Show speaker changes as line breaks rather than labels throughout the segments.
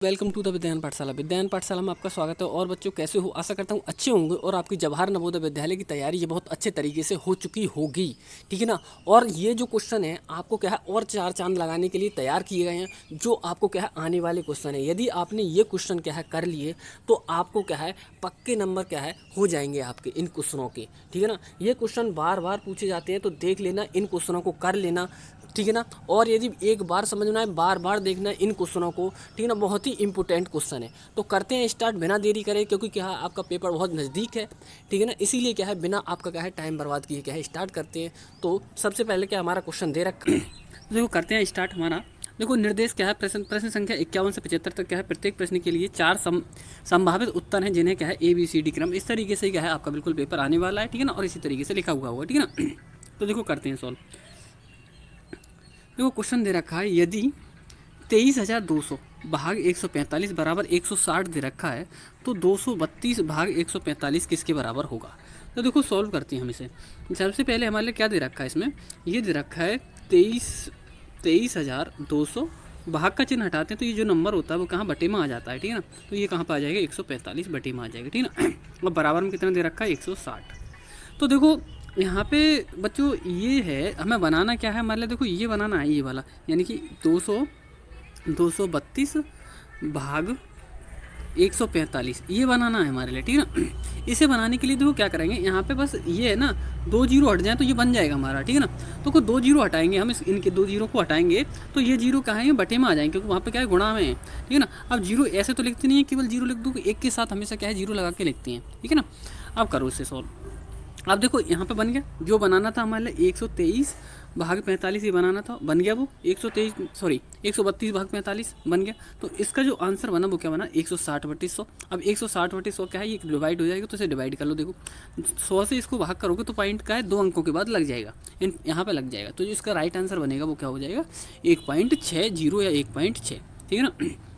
Welcome to the विज्ञान पाठशाला। विज्ञान पाठशाला में आपका स्वागत है। और बच्चों कैसे हो? आशा करता हूँ अच्छे होंगे और आपकी जवाहर नवोदय विद्यालय की तैयारी ये बहुत अच्छे तरीके से हो चुकी होगी, ठीक है ना। और ये जो क्वेश्चन है आपको क्या है और चार चांद लगाने के लिए तैयार किए गए हैं, जो आपको क्या है आने वाले क्वेश्चन है। यदि आपने ये क्वेश्चन क्या है कर लिए तो आपको क्या है पक्के नंबर क्या है हो जाएंगे आपके इन क्वेश्चनों के, ठीक है ना। ये क्वेश्चन बार बार पूछे जाते हैं तो देख लेना, इन क्वेश्चनों को कर लेना, ठीक है ना। और यदि एक बार समझना है बार बार देखना है इन क्वेश्चनों को, ठीक है ना। बहुत ही इंपॉर्टेंट क्वेश्चन है। तो करते हैं स्टार्ट बिना देरी करें, क्योंकि क्या है आपका पेपर बहुत नज़दीक है, ठीक है ना। इसीलिए क्या है बिना आपका क्या है टाइम बर्बाद किए क्या है स्टार्ट करते हैं। तो सबसे पहले क्या हमारा क्वेश्चन दे रखा है, देखो करते हैं स्टार्ट हमारा। देखो निर्देश क्या है, प्रश्न संख्या 51 से 75 तक क्या है, प्रत्येक प्रश्न के लिए चार संभावित उत्तर हैं, जिन्हें क्या है ABCD क्रम इस तरीके से क्या है आपका बिल्कुल पेपर आने वाला है, ठीक है ना। और इसी तरीके से लिखा हुआ होगा, ठीक है ना। तो देखो करते हैं सॉल्व। देखो क्वेश्चन दे रखा है, यदि 23,200 भाग 145 बराबर 160 दे रखा है तो 232 भाग 145 किसके बराबर होगा। तो देखो सॉल्व करते हैं हम इसे। सबसे पहले हमारे लिए क्या दे रखा है, इसमें ये दे रखा है 23,200 भाग का चिन्ह हटाते हैं तो ये जो नंबर होता है वो कहाँ बटे में आ जाता है, ठीक है ना। तो ये कहाँ पर आ जाएगा 145 बटे में आ जाएगा, ठीक है ना। और बराबर में कितना दे रखा है 160। तो देखो यहाँ पे बच्चों ये है हमें बनाना क्या है हमारे लिए, देखो ये बनाना है ये वाला, यानी कि 232 भाग 145 ये बनाना है हमारे लिए, ठीक है ना। इसे बनाने के लिए देखो क्या करेंगे, यहाँ पे बस ये है ना 2 जीरो हट जाए तो ये बन जाएगा हमारा, ठीक है ना। तो को 2 जीरो हटाएंगे हम, इनके 2 जीरो को हटाएंगे तो ये जीरो कहाँ है बटे में आ जाएंगे, क्योंकि वहाँ पे क्या है गुणा में है, ठीक है ना। अब जीरो ऐसे तो लिखते नहीं है केवल जीरो लिख दो, एक के साथ हमेशा क्या है जीरो लगा के लिखते हैं, ठीक है ना। अब करो इसे सॉल्व। अब देखो यहाँ पे बन गया, जो बनाना था हमारे लिए 123 भाग 45 ये बनाना था, बन गया वो 132 भाग 45 बन गया। तो इसका जो आंसर बना वो क्या बना 160/100। अब 160/100 क्या है ये डिवाइड हो जाएगा, तो इसे डिवाइड कर लो। देखो 100 से इसको भाग करोगे तो पॉइंट का है 2 अंकों के बाद लग जाएगा, यहाँ पे लग जाएगा। तो जो इसका राइट आंसर बनेगा वो क्या हो जाएगा 1.60 या 1.6, ठीक है ना।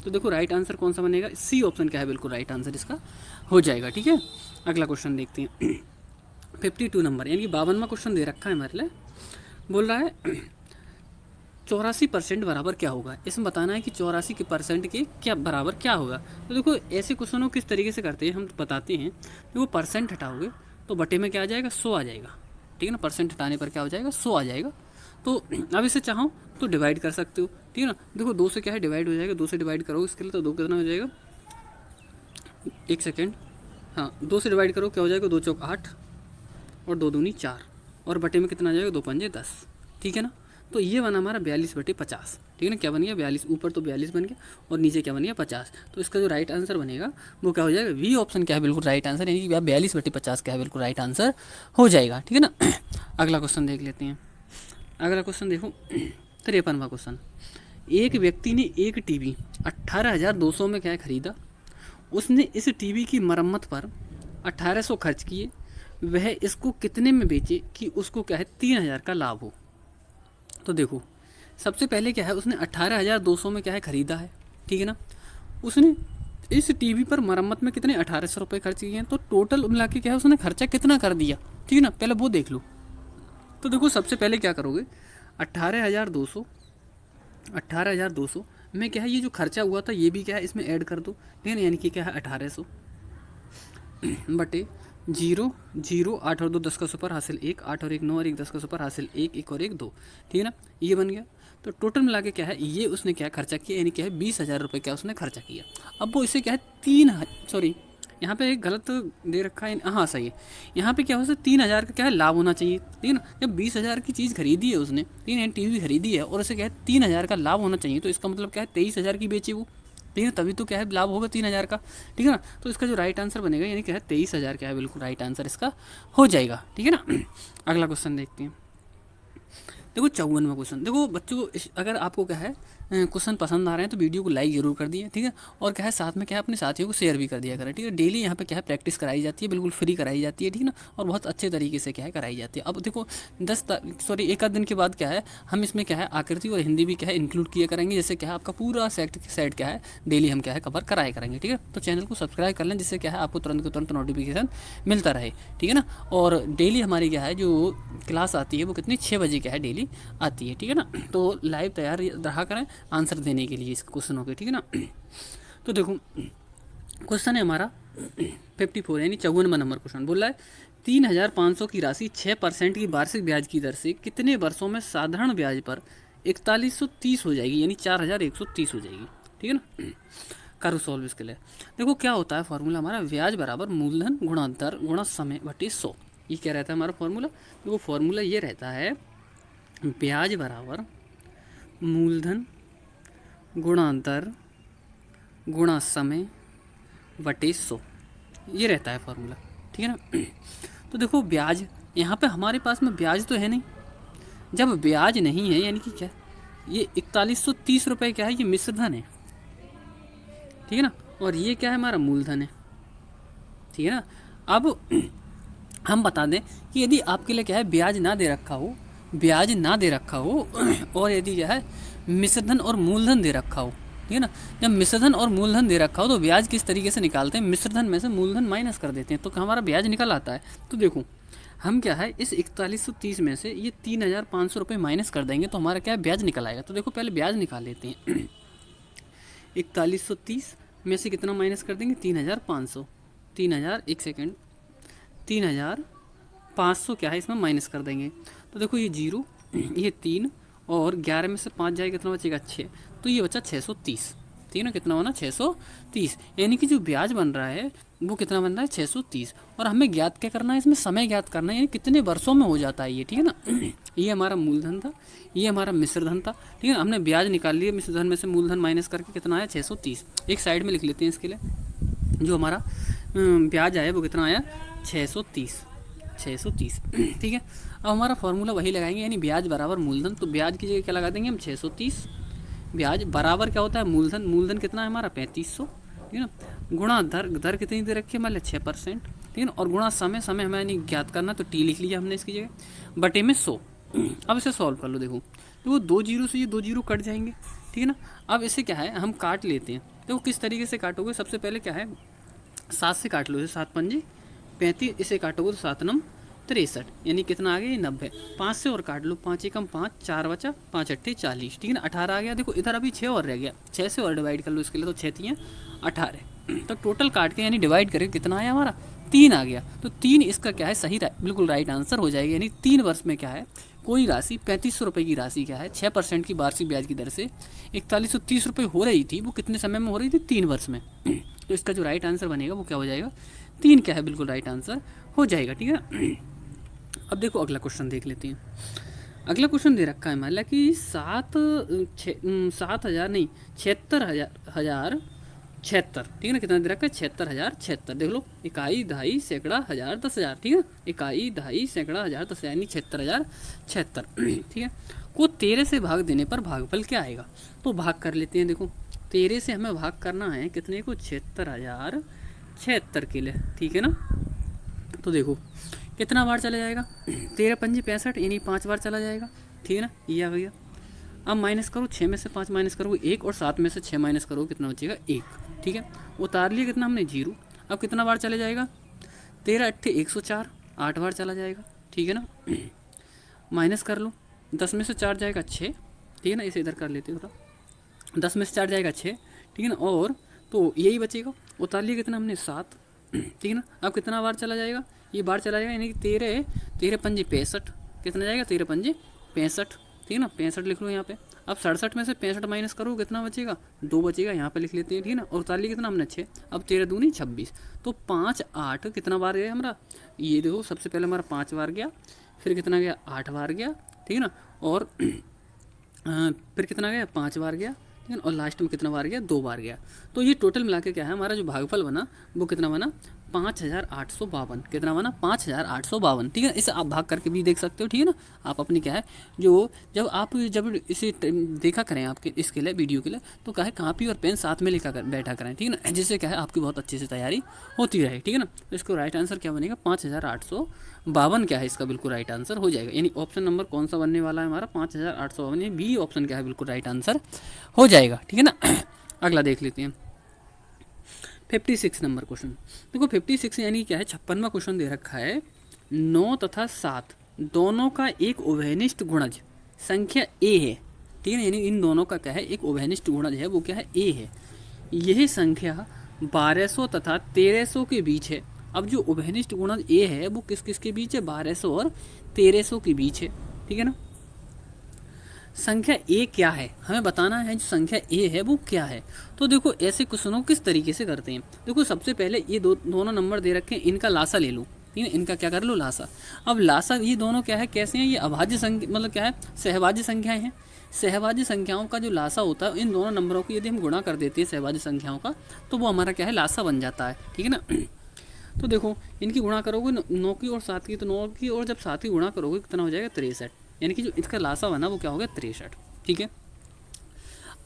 तो देखो राइट आंसर कौन सा बनेगा, सी ऑप्शन क्या है बिल्कुल राइट आंसर इसका हो जाएगा, ठीक है। अगला क्वेश्चन देखते हैं 52 नंबर, यानी कि 52वां क्वेश्चन दे रखा है हमारे लिए। बोल रहा है 84% बराबर क्या होगा। इसमें बताना है कि 84% के क्या बराबर क्या होगा। तो देखो ऐसे क्वेश्चनों किस तरीके से करते हैं हम बताते हैं। देखो परसेंट हटाओगे तो बटे में क्या आ जाएगा 100 आ जाएगा, ठीक है ना। परसेंट हटाने पर क्या हो जाएगा 100 आ जाएगा। तो अब इसे चाहो तो डिवाइड कर सकते हो, ठीक है ना। देखो 2 से क्या है डिवाइड हो जाएगा, 2 से डिवाइड करो इसके लिए तो 2 कितना हो जाएगा, 1 सेकेंड, हाँ 2 से डिवाइड करो क्या हो जाएगा 2 चौक 8 और 2 दूनी 4 और बटे में कितना आ जाएगा 2 पंजे 10, ठीक है ना। तो ये बना हमारा 42/50, ठीक है ना। क्या बन गया 42, ऊपर तो 42 बन गया और नीचे क्या बन गया 50। तो इसका जो राइट आंसर बनेगा वो क्या हो जाएगा, वी ऑप्शन क्या है बिल्कुल राइट आंसर, यानी कि 42/50 क्या है बिल्कुल राइट आंसर हो जाएगा, ठीक है ना। अगला क्वेश्चन देख लेते हैं। अगला क्वेश्चन देखो 53वां क्वेश्चन। एक व्यक्ति ने एक टीवी 18,200 में क्या खरीदा, उसने इस टीवी की मरम्मत पर 1800 खर्च किए, वह इसको कितने में बेचे कि उसको क्या है 3,000 का लाभ हो। तो देखो सबसे पहले क्या है उसने 18,200 में क्या है खरीदा है, ठीक है ना। उसने इस टीवी पर मरम्मत में कितने 1800 रुपये खर्च किए हैं, तो टोटल मिला के क्या है उसने खर्चा कितना कर दिया, ठीक है ना। पहले वो देख लो। तो देखो सबसे पहले क्या करोगे 18,200 में क्या है ये जो खर्चा हुआ था ये भी क्या है इसमें ऐड कर दो, ठीक है ना। यानी कि क्या है 1800 बटे 0 0 8 और 2 10 का सुपर हासिल 1, 8 और 1 9 और 1 10 का सुपर हासिल 1, 1 और 1 2, ठीक है ना। ये बन गया। तो टोटल मिला के क्या है ये उसने क्या खर्चा किया, यानी क्या है 20,000 रुपये क्या उसने खर्चा किया। अब वो इसे क्या है यहाँ पे एक गलत दे रखा है, हाँ सही है। यहाँ पे क्या हो सकता 3,000 का क्या है लाभ होना चाहिए, ठीक है ना। जब 20,000 की चीज़ खरीदी है उसने, ठीक है टीवी खरीदी है और उसे क्या है 3,000 का लाभ होना चाहिए, तो इसका मतलब क्या है 23,000 की बेची वो, ठीक है, तभी तो क्या है लाभ होगा 3,000 का, ठीक है ना। तो इसका जो राइट आंसर बनेगा यानी क्या है 23,000 क्या है बिल्कुल राइट आंसर इसका हो जाएगा, ठीक है ना। अगला क्वेश्चन देखते हैं। देखो 54वां क्वेश्चन। देखो बच्चों अगर आपको क्या है क्वेश्चन पसंद आ रहे हैं तो वीडियो को लाइक जरूर कर दिए, ठीक है। और क्या है साथ में क्या है अपने साथियों को शेयर भी कर दिया करें, ठीक है। डेली यहाँ पे क्या है प्रैक्टिस कराई जाती है, बिल्कुल फ्री कराई जाती है, ठीक है ना। और बहुत अच्छे तरीके से क्या है कराई जाती है। अब देखो एक आध दिन के बाद क्या है हम इसमें क्या है आकृति और हिंदी भी क्या है इंक्लूड किया करेंगे, जिससे क्या है आपका पूरा सेट क्या है डेली हम क्या है कवर कराया करेंगे, ठीक है। तो चैनल को सब्सक्राइब कर लें, जिससे क्या है आपको तुरंत नोटिफिकेशन मिलता रहे, ठीक है ना। और डेली हमारी क्या है जो क्लास आती है वो कितनी 6 बजे क्या है डेली आती है, ठीक है ना। तो लाइव तैयार रहा करें आंसर देने के लिए इस क्वेश्चनों के, ठीक है ना। तो देखो क्वेश्चन है हमारा 54 यानी 54वां नंबर क्वेश्चन बोल रहा है 3,500 की राशि 6% की वार्षिक ब्याज की दर से कितने वर्षों में साधारण ब्याज पर 4130 हो जाएगी, यानी 4130 हो जाएगी। ठीक है ना, करो सॉल्व इसके लिए। देखो क्या होता है फॉर्मूला हमारा, ब्याज बराबर मूलधन गुणा दर गुणा समय बटे 100। ये क्या रहता है हमारा फॉर्मूला, देखो फॉर्मूला ये रहता है ब्याज बराबर मूलधन गुणा दर गुणा समय बटे 100, ये रहता है फॉर्मूला। ठीक है ना। तो देखो ब्याज यहाँ पे हमारे पास में ब्याज तो है नहीं, जब ब्याज नहीं है यानी कि क्या, ये 4130 रुपये क्या है, ये मिश्र धन है। ठीक है ना, और ये क्या है हमारा मूलधन है। ठीक है ना। अब हम बता दें कि यदि आपके लिए क्या है ब्याज ना दे रखा हो, ब्याज ना दे रखा हो और यदि क्या है मिश्रधन और मूलधन दे रखा हो, ठीक है ना, जब मिश्रधन और मूलधन दे रखा हो तो ब्याज किस तरीके से निकालते हैं, मिश्रधन में से मूलधन माइनस कर देते हैं तो हमारा ब्याज निकल आता है। तो देखो हम क्या है इस 4130 में से ये 3,500 रुपये माइनस कर देंगे तो हमारा क्या है ब्याज निकल आएगा। तो देखो पहले ब्याज निकाल लेते हैं 4130 में से कितना माइनस कर देंगे, 3,500, 3,000, एक सेकेंड, 3,500 क्या है इसमें माइनस कर देंगे। तो देखो ये 0, ये 3 और 11 में से 5 जाएगा कितना बचेगा 6, तो ये बचा 630। ठीक है ना, कितना बना 630, यानी कि जो ब्याज बन रहा है वो कितना बन रहा है 630। और हमें ज्ञात क्या करना है, इसमें समय ज्ञात करना है, यानी कितने वर्षों में हो जाता है ये। ठीक है ना। ये हमारा मूलधन था, ये हमारा मिश्रधन था। ठीक है, हमने ब्याज निकाल लिया, मिश्रधन में से मूलधन माइनस करके कितना आया 630। एक साइड में लिख लेते हैं इसके लिए, जो हमारा ब्याज आया वो कितना आया 630। ठीक है, अब हमारा फॉर्मूला वही लगाएंगे, यानी ब्याज बराबर मूलधन। तो ब्याज की जगह क्या लगा देंगे हम 630, ब्याज बराबर क्या होता है मूलधन, मूलधन कितना है हमारा 3500। ठीक है ना, गुणा दर, दर कितनी दे रखी है मान लिया 6%। ठीक है ना, और गुणा समय, समय हमें नहीं ज्ञात करना तो टी लिख लिया हमने इसकी जगह, बटे में 100। अब इसे सॉल्व कर लो, देखो तो वो 2 जीरो से ये 2 जीरो कट जाएंगे। ठीक है ना, अब इसे क्या है हम काट लेते हैं। देखो किस तरीके से काटोगे, सबसे पहले क्या है 7 से काट लो, इसे 7 पंजे 35, इसे काटोगे तो 7 नम 63, यानी कितना आ गया ये 90। 5 से और काट लो, 5 एकम 5, 4 बचा, 5 अट्ठे 40। ठीक है ना, 18 आ गया। देखो इधर अभी 6 और रह गया, 6 से और डिवाइड कर लो इसके लिए, तो 6 3 18। तो टोटल काट के यानी डिवाइड करके कितना आया हमारा 3 आ गया। तो 3 इसका क्या है सही बिल्कुल राइट आंसर हो जाएगा। यानी 3 वर्ष में क्या है कोई राशि 3500 रुपये की राशि क्या है 6% की वार्षिक ब्याज की दर से 4130 रुपये हो रही थी, वो कितने समय में हो रही थी 3 वर्ष में। तो इसका जो राइट आंसर बनेगा वो क्या हो जाएगा 3 क्या है बिल्कुल राइट आंसर हो जाएगा। ठीक है, अब देखो अगला क्वेश्चन देख लेते हैं। अगला क्वेश्चन दे रखा है मान लिया कि 7,000 नहीं 76,000 76। ठीक है ना, कितना दे रखा है 76,076। देख लो, इकाई दहाई सैकड़ा हज़ार 10,000। ठीक है, इकाई दहाई सैकड़ा हज़ार 10,000 यानी 76,076। ठीक है, को 13 से भाग देने पर भागफल क्या आएगा। तो भाग कर लेते हैं। देखो 13 से हमें भाग करना है कितने को 76,076 के लिए। ठीक है ना, तो देखो कितना बार चला जाएगा 13 पंजे 65, यानी 5 बार चला जाएगा। ठीक है ना, ये आ गया। अब माइनस करो, 6 में से 5 माइनस करो 1, और 7 में से 6 माइनस करो कितना बचेगा 1। ठीक है, उतार लिया कितना हमने 0। अब कितना बार चले जाएगा 13 अट्ठे 104, 8 बार चला जाएगा। ठीक है ना, माइनस कर लो, 10 में से 4 जाएगा 6। ठीक है ना, इसे इधर कर लेते हो, 10 में से 4 जाएगा 6। ठीक है ना, और तो यही बचेगा, उतार लिया कितना हमने 7। ठीक है ना, अब कितना बार चला जाएगा, ये बार चला जाएगा, यानी कि 13 पंजे 65, कितना जाएगा 13 पंजे 65। ठीक है ना, 65 लिख लो यहाँ पे। अब 67 में से 65 माइनस करो कितना बचेगा 2 बचेगा, यहाँ पे लिख लेते हैं। ठीक है ना, और उतार लिया कितना हमने 6। अब 13 दूनी 26, तो 5 8 कितना बार गया हमारा, ये देखो सबसे पहले हमारा 5 बार गया, फिर कितना गया 8 बार गया। ठीक है ना, और फिर कितना गया 5 बार गया। ठीक है, और लास्ट में कितना बार गया 2 बार गया। तो ये टोटल मिला के क्या है हमारा जो भागफल बना वो कितना बना 5,852। कितना बना 5,852। ठीक है, इसे आप भाग करके भी देख सकते हो। ठीक है ना, आप अपनी क्या है जो जब इसे देखा करें आपके इसके लिए वीडियो के लिए, तो क्या है कापी और पेन साथ में लेकर बैठा करें। ठीक है ना, जिससे क्या है आपकी बहुत अच्छे से तैयारी होती रहे। ठीक है ना, तो इसको राइट आंसर क्या बनेगा 5,852 क्या है इसका बिल्कुल राइट आंसर हो जाएगा। यानी ऑप्शन नंबर कौन सा बनने वाला है हमारा 5,852, यानी बी ऑप्शन क्या है बिल्कुल राइट आंसर हो जाएगा। ठीक है ना, अगला देख लेते हैं 56 नंबर क्वेश्चन। देखो 56 यानी क्या है 56वां क्वेश्चन दे रखा है 9 तथा 7 दोनों का एक उभयनिष्ठ गुणज संख्या a है। ठीक है, यानी इन दोनों का क्या है एक उभयनिष्ठ गुणज है, वो क्या है a है। यह संख्या 1200 तथा 1300 के बीच है। अब जो उभयनिष्ठ गुणज ए है वो किस किस के बीच है, 1200 और 1300 के बीच है, ठीक है ना। संख्या ए क्या है, हमें बताना है जो संख्या ए है वो क्या है। तो देखो ऐसे क्वेश्चनों किस तरीके से करते हैं। देखो सबसे पहले ये दोनों नंबर दे रखे हैं, इनका लासा ले लो, ठीक है, इनका क्या कर लो, लासा। अब लासा ये दोनों क्या है, कैसे हैं, ये अभाज्य संख्या मतलब क्या है, सहभाज्य संख्याएं हैं। सहभाज्य संख्याओं का जो लासा होता है, इन दोनों नंबरों को यदि हम गुणा कर देते हैं सहभाज्य संख्याओं का, तो वो हमारा क्या है, लासा बन जाता है, ठीक है ना। तो देखो इनकी गुणा करोगे 9 की और 7 की, तो 9 की और जब 7 की गुणा करोगे कितना हो जाएगा, 63, यानी कि जो इसका लासा बना वो क्या हो गया, 63, ठीक है।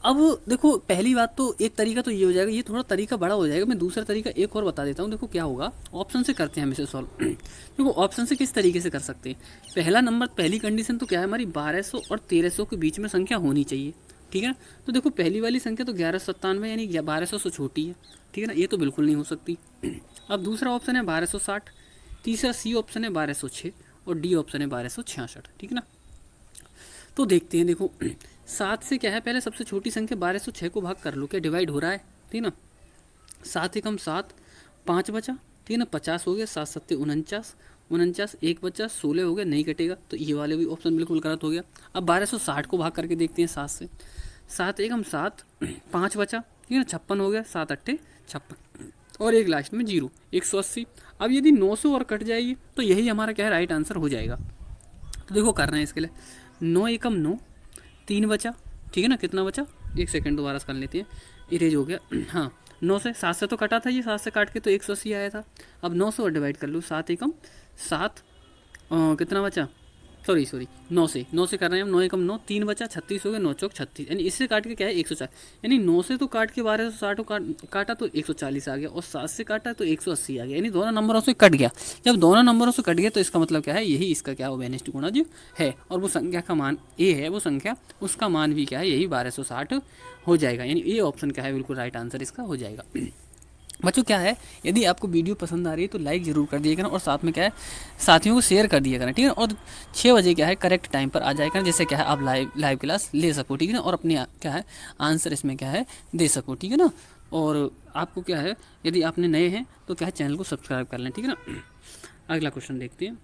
अब देखो पहली बात तो एक तरीका तो ये हो जाएगा, ये थोड़ा तरीका बड़ा हो जाएगा, मैं दूसरा तरीका एक और बता देता हूँ। देखो क्या होगा, ऑप्शन से करते हैं हम इसे सॉल्व। देखो ऑप्शन से किस तरीके से कर सकते हैं। पहला नंबर, पहली कंडीशन तो क्या है हमारी, 1200 और 1300 के बीच में संख्या होनी चाहिए, ठीक है ना। तो देखो पहली वाली संख्या तो 1197 यानी 1200 से छोटी है, ठीक है ना, ये तो बिल्कुल नहीं हो सकती। अब दूसरा ऑप्शन है 1260, तीसरा सी ऑप्शन है 1206 और डी ऑप्शन है 1266, ठीक है ना। तो देखते हैं, देखो 7 से क्या है, पहले सबसे छोटी संख्या 1206 को भाग कर लो, क्या डिवाइड हो रहा है, ठीक है ना। 7 एकम 7, 5 बचा, ठीक है ना, 50 हो गया, 7 सत्ते 49, 49 एक बचा, 16 हो गया, नहीं कटेगा, तो ये वाले भी ऑप्शन बिल्कुल गलत हो गया। अब 1260 को भाग करके देखते हैं 7 से, 7 एकम 7, 5 बचा, ठीक है ना, 56 हो गया, 7 अट्ठे 56 और एक लास्ट में 0, 180। अब यदि 900 और कट जाएगी तो यही हमारा क्या है, राइट आंसर हो जाएगा। तो देखो कर रहे हैं इसके लिए, 9 एकम 9, 3 बचा, ठीक है ना, कितना बचा, एक सेकंड दोबारा से कर लेते हैं, इरेज हो गया। हाँ 9 से, 7 से तो कटा था ये, 7 से काट के तो 180 आया था। अब 900 और डिवाइड कर लो, 7 एकम 7, कितना बचा, सॉरी 9 से कर रहे हैं हम, 9 एकम 9, 3 बचा, 36 हो गया, 9 चौक 36, यानी इससे काट के क्या है 140, यानी 9 से तो काट के 1260 को काटा तो 140 आ गया, और 7 से काटा तो 180 आ गया, यानी दोनों नंबरों से कट गया। जब दोनों नंबरों से कट गया तो इसका मतलब क्या है, यही इसका क्या उभयनिष्ठ गुणज है, और वो संख्या का मान ए है, वो संख्या उसका मान भी क्या है, यही 1260 हो जाएगा, यानी ये ऑप्शन क्या है, बिल्कुल राइट आंसर इसका हो जाएगा। बच्चों क्या है, यदि आपको वीडियो पसंद आ रही है तो लाइक ज़रूर कर दिया करना, और साथ में क्या है, साथियों को शेयर कर दिया करना, ठीक है। और 6 बजे क्या है करेक्ट टाइम पर आ जाया करना, जैसे क्या है आप लाइव क्लास ले सको, ठीक है ना, और अपने क्या है आंसर इसमें क्या है दे सको, ठीक है ना। और आपको क्या है, यदि आपने नए हैं तो क्या है चैनल को सब्सक्राइब कर लें, ठीक है ना। अगला क्वेश्चन देखते हैं,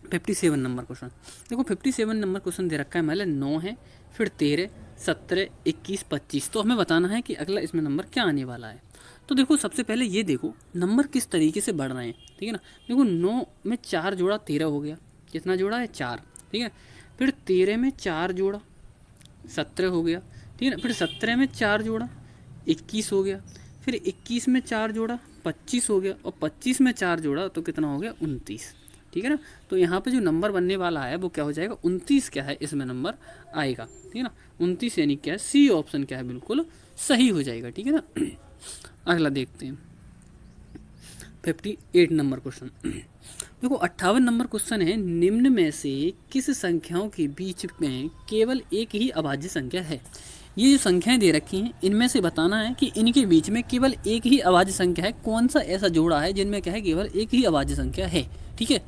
57 नंबर क्वेश्चन। देखो 57 नंबर क्वेश्चन दे रखा है, पहले 9 है, फिर 13, 17, 21, 25, तो हमें बताना है कि अगला इसमें नंबर क्या आने वाला है। तो देखो सबसे पहले ये देखो नंबर किस तरीके से बढ़ रहे हैं, ठीक है ना। देखो 9 में 4 जोड़ा 13 हो गया, कितना जोड़ा है 4, ठीक है। फिर 13 में 4 जोड़ा 17 हो गया, ठीक है ना। फिर 17 में 4 जोड़ा 21 हो गया, फिर 21 में 4 जोड़ा 25 हो गया, और 25 में 4 जोड़ा तो कितना हो गया 29, ठीक है ना। तो यहाँ पे जो नंबर बनने वाला है वो क्या हो जाएगा, 29 क्या है इसमें नंबर आएगा, ठीक है ना। 29 यानी क्या है, सी ऑप्शन क्या है बिल्कुल सही हो जाएगा, ठीक है ना। अगला देखते हैं 58 नंबर क्वेश्चन। देखो 58 नंबर क्वेश्चन है, निम्न में से किस संख्याओं के बीच में केवल एक ही अभाज्य संख्या है। ये जो संख्याएं दे रखी हैं इनमें से बताना है कि इनके बीच में केवल एक ही अभाज्य संख्या है, कौन सा ऐसा जोड़ा है जिनमें क्या है केवल एक ही अभाज्य संख्या है, ठीक है।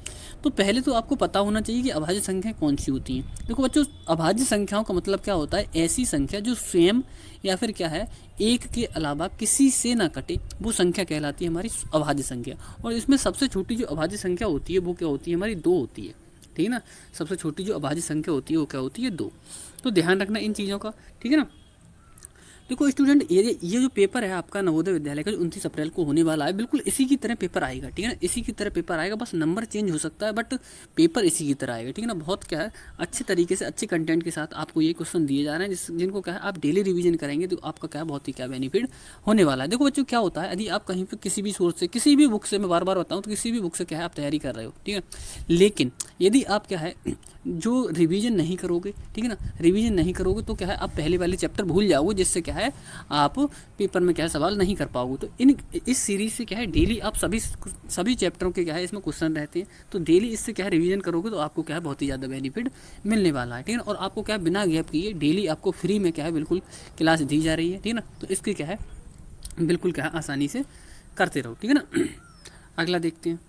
तो पहले तो आपको पता होना चाहिए कि अभाज्य संख्याएं कौन सी होती हैं। देखो बच्चों अभाज्य संख्याओं का मतलब क्या होता है, ऐसी संख्या जो स्वयं या फिर क्या है एक के अलावा किसी से ना कटे, वो संख्या कहलाती है हमारी अभाज्य संख्या। और इसमें सबसे छोटी जो अभाज्य संख्या होती है वो क्या होती है, हमारी 2 होती है, ठीक है ना। सबसे छोटी जो अभाज्य संख्या होती है वो क्या होती है 2। तो ध्यान रखना इन चीज़ों का, ठीक है ना। देखो स्टूडेंट ये जो पेपर है आपका नवोदय विद्यालय का जो 29 अप्रैल को होने वाला है, बिल्कुल इसी की तरह पेपर आएगा, ठीक है ना। इसी की तरह पेपर आएगा, बस नंबर चेंज हो सकता है बट पेपर इसी की तरह आएगा, ठीक है ना। बहुत क्या है अच्छे तरीके से अच्छे कंटेंट के साथ आपको ये क्वेश्चन दिए जा रहे हैं जिनको क्या है आप डेली रिवीजन करेंगे तो आपका क्या बहुत ही क्या बेनिफिट होने वाला है। देखो बच्चों क्या होता है, यदि आप कहीं पर किसी भी सोर्स से किसी भी बुक से, मैं बार बार बताऊँ तो किसी भी बुक से क्या है आप तैयारी कर रहे हो, ठीक है, लेकिन यदि आप क्या है जो रिवीजन नहीं करोगे, ठीक है ना, रिवीजन नहीं करोगे तो क्या है आप पहले वाले चैप्टर भूल जाओगे, जिससे क्या है आप पेपर में क्या है सवाल नहीं कर पाओगे। तो इस सीरीज से क्या है डेली आप सभी चैप्टरों के क्या है इसमें क्वेश्चन रहते हैं, तो डेली इससे क्या है रिवीजन करोगे तो आपको क्या है बहुत ही ज़्यादा बेनिफिट मिलने वाला है, ठीक है। और आपको क्या है बिना गैप किए डेली आपको फ्री में क्या है बिल्कुल क्लास दी जा रही है, ठीक है ना। तो इसकी क्या है बिल्कुल क्या है आसानी से करते रहो, ठीक है ना। अगला देखते हैं,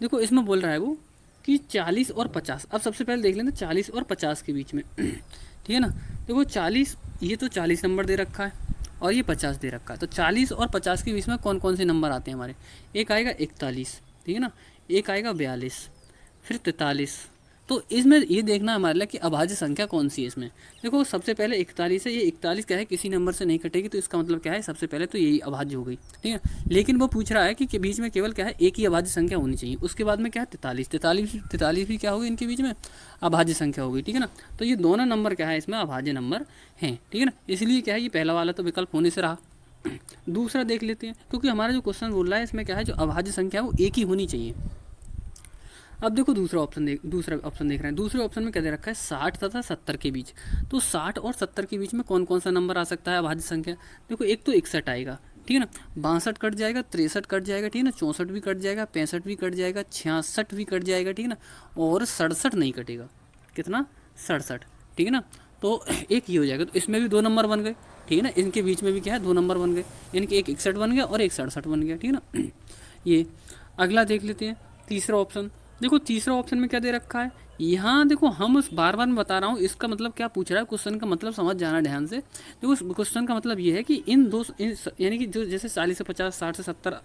देखो इसमें बोल रहा है वो कि 40 और 50। अब सबसे पहले देख लेना 40 और 50 के बीच में, ठीक है ना। देखो 40, ये तो 40 नंबर दे रखा है और ये 50 दे रखा है। तो 40 और 50 के बीच में कौन कौन से नंबर आते हैं हमारे? एक आएगा 41, ठीक है ना, एक आएगा 42, फिर 43। तो इसमें ये देखना हमारे लिए कि अभाज्य संख्या कौन सी है इसमें। देखो सबसे पहले 41 है, ये 41 क्या है, किसी नंबर से नहीं कटेगी, तो इसका मतलब क्या है, सबसे पहले तो यही अभाज्य हो गई, ठीक है। लेकिन वो पूछ रहा है कि बीच में केवल क्या है, एक ही अभाज्य संख्या होनी चाहिए। उसके बाद में क्या है, 43 भी क्या होगी, इनके बीच में अभाज्य संख्या होगी, ठीक है ना। तो ये दोनों नंबर क्या है, इसमें अभाज्य नंबर हैं, ठीक है ना। इसलिए क्या है, ये पहला वाला तो विकल्प होने से रहा। दूसरा देख लेते हैं, क्योंकि हमारा जो क्वेश्चन बोल रहा है इसमें क्या है, जो अभाज्य संख्या है वो एक ही होनी चाहिए। अब देखो दूसरा ऑप्शन देख रहे हैं। दूसरे ऑप्शन में क्या दे रखा है, 60 तथा 70 के बीच। तो 60 और 70 के बीच में कौन कौन सा नंबर आ सकता है अभाज्य संख्या? देखो एक तो 61 आएगा, ठीक है ना, 62 कट जाएगा, 63 कट जाएगा, ठीक है ना, 64 भी कट जाएगा, 65 भी कट जाएगा, 66 भी कट जाएगा, ठीक है ना, और 67 नहीं कटेगा। कितना? 67, ठीक है ना। तो एक ही हो जाएगा, तो इसमें भी दो नंबर बन गए, ठीक है ना। इनके बीच में भी क्या है, दो नंबर बन गए, इनके एक 61 बन गया और एक 67 बन गया, ठीक है ना। ये अगला देख लेते हैं, तीसरा ऑप्शन। देखो तीसरा ऑप्शन में क्या दे रखा है, यहाँ देखो हम उस बार बार बता रहा हूँ, इसका मतलब क्या पूछ रहा है, क्वेश्चन का मतलब समझ जाना ध्यान से। देखो क्वेश्चन का मतलब ये है कि इन दो यानी कि जो जैसे 40 से 50, 60 से 70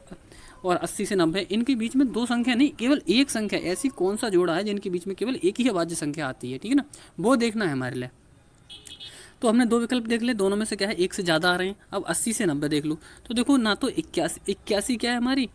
और 80 से 90, इनके बीच में दो संख्या नहीं, केवल एक संख्या, ऐसी कौन सा जोड़ा है जिनके बीच में केवल एक ही अभाज्य संख्या आती है, ठीक है ना, वो देखना है हमारे लिए। तो हमने दो विकल्प देख ले, दोनों में से क्या है, एक से ज़्यादा आ रहे हैं। अब 80 से 90 देख लो, तो देखो ना तो 81 क्या है हमारी,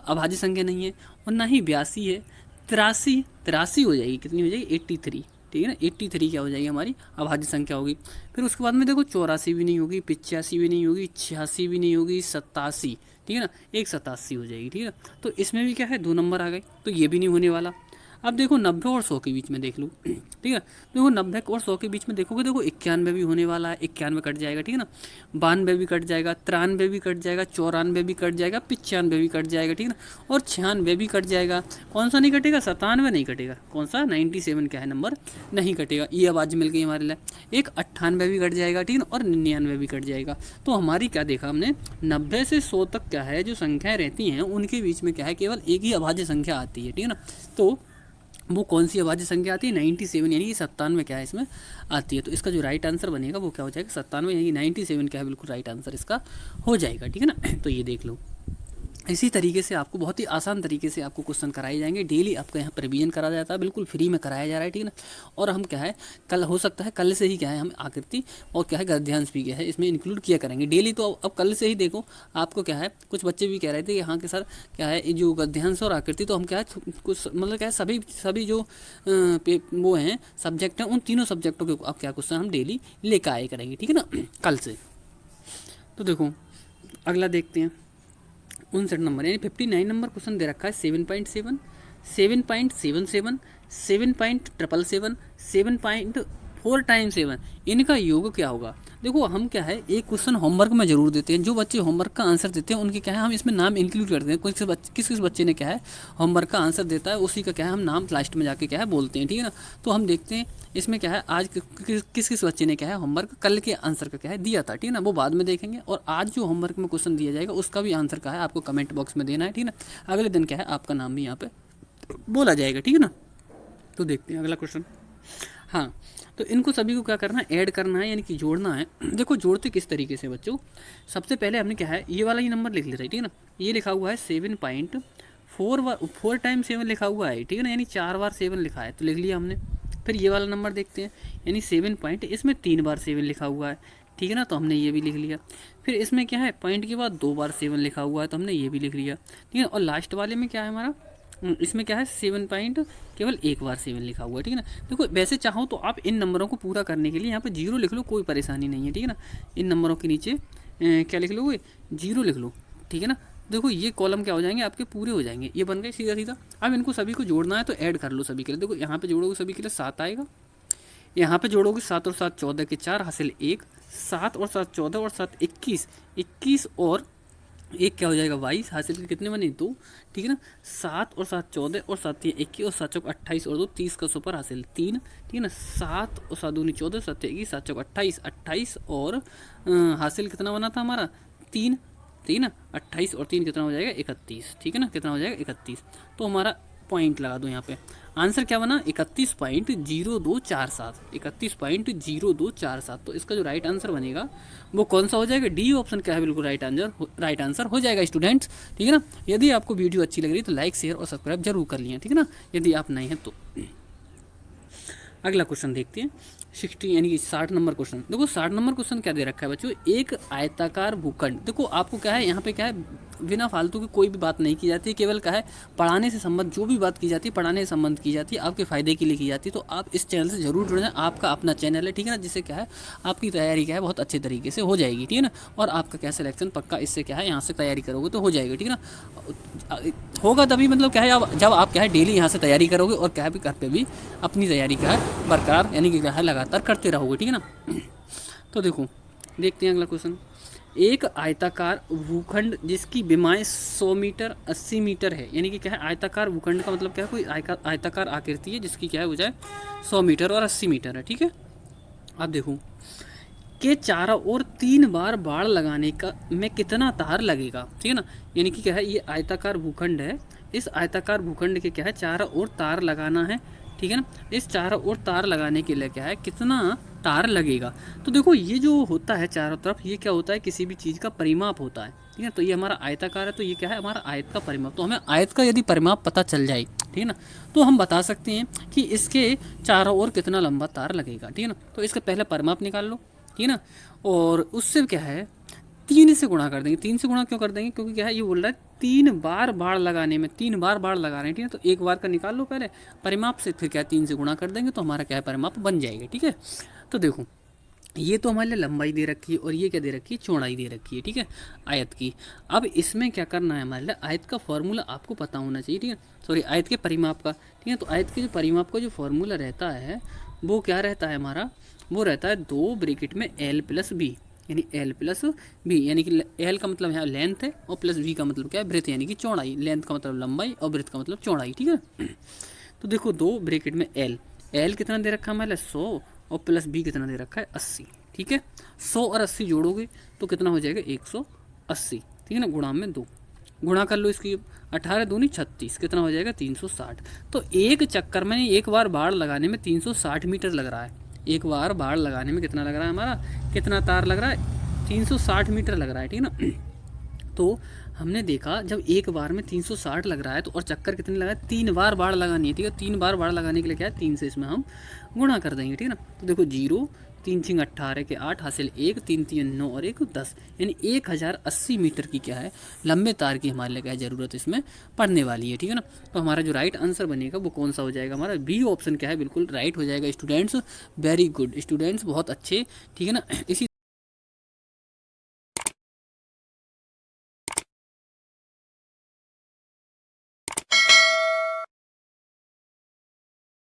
अभाज्य संख्या नहीं है, और ना ही 82 है। 83 हो जाएगी, कितनी हो जाएगी, 83, ठीक है ना, 83 क्या हो जाएगी हमारी अभाज्य संख्या होगी। फिर उसके बाद में देखो 84 भी नहीं होगी, 85 भी नहीं होगी, 86 भी नहीं होगी, 87, ठीक है ना, एक 87 हो जाएगी, ठीक है। तो इसमें भी क्या है, दो नंबर आ गए, तो ये भी नहीं होने वाला। अब देखो 90 और 100 के बीच में देख लो, ठीक है। देखो 90 और 100 के बीच में देखोगे, देखो 91 भी होने वाला है, 91 कट जाएगा, ठीक है ना, 92 भी कट जाएगा, 93 भी कट जाएगा, 94 भी कट जाएगा, 95 भी कट जाएगा, ठीक है ना, और 96 भी कट जाएगा। कौन सा नहीं कटेगा, 97 नहीं कटेगा। कौन सा, 97 क्या है नंबर, नहीं कटेगा। ये आवाज़ मिल गई हमारे लिए। एक 98 भी कट जाएगा, ठीक है ना, और 99 भी कट जाएगा। तो हमारी क्या देखा हमने, 90 से 100 तक क्या है, जो संख्याएँ रहती हैं उनके बीच में क्या है, केवल एक ही अभाज्य संख्या आती है, ठीक है ना। तो वो कौन सी अभाज्य संख्या आती है, 97, यानी कि 97 क्या है इसमें आती है। तो इसका जो राइट आंसर बनेगा वो क्या हो जाएगा, 97, यानी कि 97 क्या है, बिल्कुल राइट आंसर इसका हो जाएगा, ठीक है ना। तो ये देख लो, इसी तरीके से आपको बहुत ही आसान तरीके से आपको क्वेश्चन कराए जाएंगे। डेली आपको यहाँ पर रिवीजन करा जाता है, बिल्कुल फ्री में कराया जा रहा है, ठीक है ना। और हम क्या है, कल हो सकता है कल से ही क्या है, हम आकृति और क्या है गद्यांश भी क्या है इसमें इंक्लूड किया करेंगे डेली। तो अब कल से ही देखो आपको क्या है, कुछ बच्चे भी कह रहे थे कि हाँ के सर क्या है, जो गद्यांश और आकृति तो हम क्या है कुछ मतलब क्या है, सभी जो वो हैं सब्जेक्ट हैं, उन तीनों सब्जेक्टों के अब क्या क्वेश्चन हम डेली लेकर आए करेंगे, ठीक है ना, कल से। तो देखो अगला देखते हैं, 59 नंबर यानी 59 नंबर क्वेश्चन दे रखा है, 7.7, 7.77, 7.777, 7.4 टाइम 7, इनका योग क्या होगा। देखो हम क्या है, एक क्वेश्चन होमवर्क में जरूर देते हैं, जो बच्चे होमवर्क का आंसर देते हैं उनके क्या है, हम इसमें नाम इंक्लूड करते हैं। किस बच्चे ने क्या है होमवर्क का आंसर देता है, उसी का क्या है हम नाम लास्ट में जाके क्या है बोलते हैं, ठीक है ना। तो हम देखते हैं इसमें क्या है, आज किस बच्चे ने क्या है होमवर्क कल के आंसर का क्या है दिया था, ठीक है ना, वो बाद में देखेंगे। और आज जो होमवर्क में क्वेश्चन दिया जाएगा उसका भी आंसर क्या है आपको कमेंट बॉक्स में देना है, ठीक है ना। अगले दिन क्या है आपका नाम भी यहाँ पे बोला जाएगा, ठीक है ना। तो देखते हैं अगला क्वेश्चन। हाँ, तो इनको सभी को क्या करना है, ऐड करना है, यानी कि जोड़ना है। देखो जोड़ते किस तरीके से बच्चों, सबसे पहले हमने क्या है, ये वाला ही नंबर लिख लेते हैं, ठीक है ना। ये लिखा हुआ है 7.4 टाइम 7 लिखा हुआ है, ठीक है ना, यानी 4 बार 7 लिखा है, तो लिख लिया हमने। फिर ये वाला नंबर देखते हैं, यानी 7 पॉइंट, इसमें 3 बार 7 लिखा हुआ है, ठीक है ना, तो हमने ये भी लिख लिया। फिर इसमें क्या है, पॉइंट के बाद 2 बार 7 लिखा हुआ है, तो हमने ये भी लिख लिया, ठीक है। और लास्ट वाले में क्या है हमारा, इसमें क्या है 7 पॉइंट केवल एक बार 7 लिखा हुआ है, ठीक है ना। देखो वैसे चाहो तो आप इन नंबरों को पूरा करने के लिए यहाँ पे 0 लिख लो, कोई परेशानी नहीं है, ठीक है ना। इन नंबरों के नीचे क्या लिख लोगे, 0 लिख लो, ठीक है ना। देखो ये कॉलम क्या हो जाएंगे आपके, पूरे हो जाएंगे, ये बन गए सीधा सीधा। अब इनको सभी को जोड़ना है तो ऐड कर लो सभी के लिए। देखो यहाँ पे जोड़ोगे सभी के लिए 7 आएगा, यहाँ पे जोड़ोगे 7 और 7 14 के 4 हासिल 1, 7 और 7 14 और 7 21, 21 और एक क्या हो जाएगा 22, हासिल के कितने बने 2, ठीक है ना। 7 और 7 14 और 7 3 21 और 7 चौक 28 और 2 30 का सुपर हासिल 3, ठीक है ना। 7 और 7 दूनी 14, 7 21, 7 चौक 28 और हासिल कितना बना था हमारा 3, ठीक है ना। 28 और 3 कितना हो जाएगा 31, ठीक है ना, कितना हो जाएगा 31। तो हमारा पॉइंट लगा दो यहाँ पे। आंसर क्या बना 31.0247, 31.0247। तो इसका जो राइट आंसर बनेगा वो कौन सा हो जाएगा, डी ऑप्शन क्या है बिल्कुल राइट आंसर हो जाएगा स्टूडेंट्स, ठीक है ना। यदि आपको वीडियो अच्छी लग रही है तो लाइक शेयर और सब्सक्राइब जरूर कर लिया, ठीक है ना, यदि आप नए हैं तो। अगला क्वेश्चन देखते हैं 60 यानी कि 60 नंबर क्वेश्चन। देखो 60 नंबर क्वेश्चन क्या दे रखा है बच्चों, एक आयताकार भूखंड। देखो आपको क्या है यहाँ पे क्या है, बिना फालतू की कोई भी बात नहीं की जाती, केवल क्या है पढ़ाने से संबंध, जो भी बात की जाती है पढ़ाने से संबंध की जाती है, आपके फायदे के लिए की जाती है। तो आप इस चैनल से जरूर जुड़ जाएं, आपका अपना चैनल है, ठीक है ना, जिससे क्या है आपकी तैयारी क्या है बहुत अच्छे तरीके से हो जाएगी, ठीक है ना। और आपका क्या सिलेक्शन पक्का इससे क्या है यहाँ से तैयारी करोगे तो हो जाएगी, ठीक है ना। होगा तभी मतलब क्या है जब आप क्या है डेली यहाँ से तैयारी करोगे और क्या है भी घर पे भी अपनी तैयारी क्या है बरकरार यानी कि क्या है लगातार करते रहोगे, ठीक है ना। तो देखो देखते हैं अगला क्वेश्चन। एक आयताकार भूखंड जिसकी विमाएं 100 मीटर 80 मीटर है, यानी कि क्या है आयताकार भूखंड का मतलब क्या है, कोई आयताकार आकृति है जिसकी क्या है वो जाए 100 मीटर और 80 मीटर है, ठीक है। अब देखो के चारों ओर 3 बार बाड़ लगाने का में कितना तार लगेगा, ठीक है ना। यानी कि क्या है ये आयताकार भूखंड है, इस आयताकार भूखंड के क्या है चारों ओर तार लगाना है, ठीक है ना। इस चारों ओर तार लगाने के लिए क्या है कितना तार लगेगा। तो देखो ये जो होता है चारों तरफ, ये क्या होता है किसी भी चीज़ का परिमाप होता है, ठीक है। तो ये हमारा आयताकार है, तो ये क्या है हमारा आयत का परिमाप। तो हमें आयत का यदि परिमाप पता चल जाए, ठीक है ना, तो हम बता सकते हैं कि इसके चारों ओर कितना लंबा तार लगेगा, ठीक है ना। तो इसका पहले परिमाप निकाल लो, ठीक है ना। और उससे क्या है 3 से गुणा कर देंगे। 3 से गुणा क्यों कर देंगे, क्योंकि क्या है ये बोल रहा है 3 बार बाड़ लगाने में, 3 बार बाड़ लगा रहे हैं, ठीक है। तो एक बार का निकाल लो पहले परिमाप से, फिर क्या 3 से गुणा कर देंगे तो हमारा क्या है परिमाप बन जाएगा, ठीक है। तो देखो ये तो हमारे लिए लंबाई दे रखी है और ये क्या दे रखी है चौड़ाई दे रखी है, ठीक है, आयत की। अब इसमें क्या करना है हमारे लिए, आयत का फॉर्मूला आपको पता होना चाहिए, ठीक है, सॉरी आयत के परिमाप का, ठीक है। तो आयत के जो परिमाप का जो फॉर्मूला रहता है वो क्या रहता है हमारा, वो रहता है 2 ब्रैकेट में L प्लस बी, यानी L प्लस बी, यानी कि L का मतलब यहाँ लेंथ है और प्लस बी का मतलब क्या है ब्रेथ यानी कि चौड़ाई, लेंथ का मतलब लंबाई और ब्रेथ का मतलब चौड़ाई, ठीक है। तो देखो 2 ब्रैकेट में L कितना दे रखा है हमारे 100 और प्लस बी कितना दे रखा है 80, ठीक है। 100 और 80 जोड़ोगे तो कितना हो जाएगा 180, ठीक है ना, गुणा में 2, गुणा कर लो इसकी 18 दूनी 36, कितना हो जाएगा 360। तो एक चक्कर में एक बार बाड़ लगाने में 360 मीटर लग रहा है, एक बार बाड़ लगाने में कितना लग रहा है हमारा, कितना तार लग रहा है 360 मीटर लग रहा है, ठीक है ना। तो हमने देखा जब एक बार में 360 लग रहा है तो और चक्कर कितने लगा है 3 बार बाड़ लगानी है, ठीक है। 3 बार बाड़ लगाने के लिए क्या है 3 से इसमें हम गुणा कर देंगे, ठीक है ना। तो देखो 0 3 6 18 के 8 हासिल 1 3 3 9 और 1 10, यानी 1080 मीटर की क्या है लंबे तार की हमारे लिए क्या है ज़रूरत इसमें पड़ने वाली है, ठीक है ना। तो हमारा जो राइट आंसर बनेगा वो कौन सा हो जाएगा हमारा, बी ऑप्शन क्या है बिल्कुल राइट हो जाएगा स्टूडेंट्स। वेरी गुड स्टूडेंट्स, बहुत अच्छे, ठीक है ना। इसी